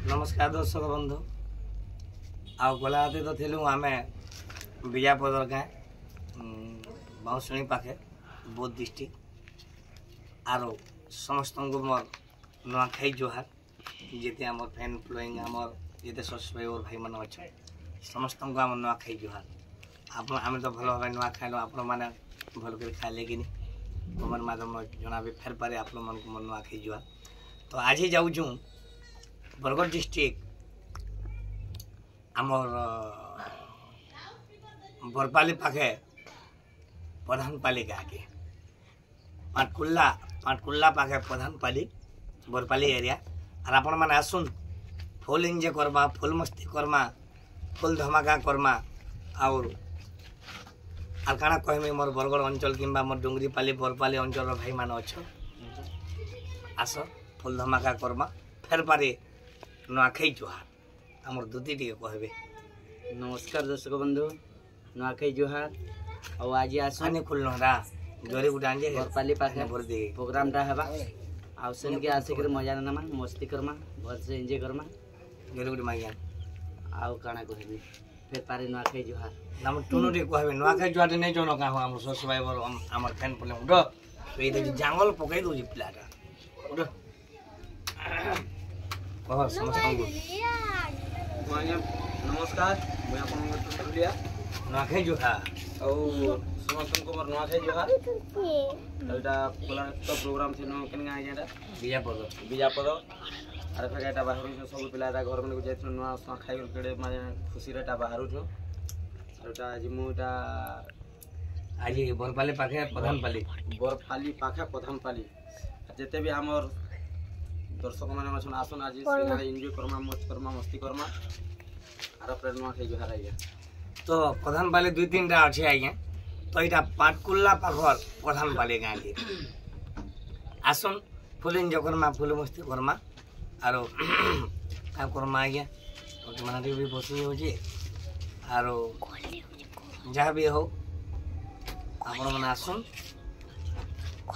नमस्कार दर्शक बंधु आउ गला तो थिलु आमे विजयपदर गाँ बाउंसुणी पाखे बौद्ध डिस्ट्रिक्ट आरो समस्त मोर नुआखाई जोहार जेते आम फैन फ्लोइंग आमर जेते सब्सक्राइबर भाई मन अच्छा समस्त को आम नुआखाई जोहार आप आम तो भल भाव नुआ खाइल आपण मैंने भल कर खाइले कि कमेंट माध्यम जनाबे फेर पारे आप मन को नुआखाई जोहार। तो आज ही जाऊँ बरगढ़ डिस्ट्रिक्ट आमर बरपाली पाखे प्रधानपाली गाँ के पाटकुल्ला पाखे प्रधानपाली बरपाली एरिया और आपण मैंने आसुन फुल एंजॉय करमा फुल मस्ती करमा फुल धमाका करमा और काना कहमी मोर बरगढ़ अंचल किंबा मोर डुंगरीपाली बरपाली अंचल भाई मान अच्छ आस फुल धमाका करमा फेर पारे नुआखाई जोहार आमर दूती टी कहबे। नमस्कार दर्शक बंधु नुआखाई जोहार और आज आसने खुलनरा जोरी गुडान जे बरपाली पाखे भर दे प्रोग्राम टा हेबा आउ सेन के आसे कर मजा नामा मस्ती करमा भल से एंजॉय करमा जोरी गुडी मागिया आउ काना कहबी फेर पारे नुआखाई जोहार नाम टुनु टी कहबे नुआखाई जोहार नै जनो का हम सब्सक्राइबर हमर फैन पले उडो तो ए जंगल पकई दो जी प्लाटा उडो कह समस्त को नमस्कार मैं आपन टुलिया नुआखाई जोहार और समस्त को मोर नुआखाई जोहार एटा पोला तो प्रोग्राम थिनो केन गाय जेटा विजयपद अरे फेर एटा बाहर सब पिला घर मन को जाइथन नुआ खाई केड़े माने खुशी रेटा बाहर छो एटा आज मुटा आज बरपाली पाखे प्रधानपाली प्रधानपाली जेते भी हमर दर्शक माने मछन आसन आज सिनारे एंजॉय करमा मौज करमा मस्ती करमा आरो फेर नुआखाई जोहार आइया। तो प्रधानपाली दुई तीन टा अच्छे आइया तो यहाँ पाटकुल्ला पाखर प्रधानपाली गाँ के आसन फुल एंजॉय करमा फुल मस्ती करमा आरो काम करमा आज्ञा मन भी बसी हो आरो जहाँ भी हो आपण मैंने आसन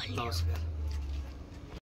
नमस्कार।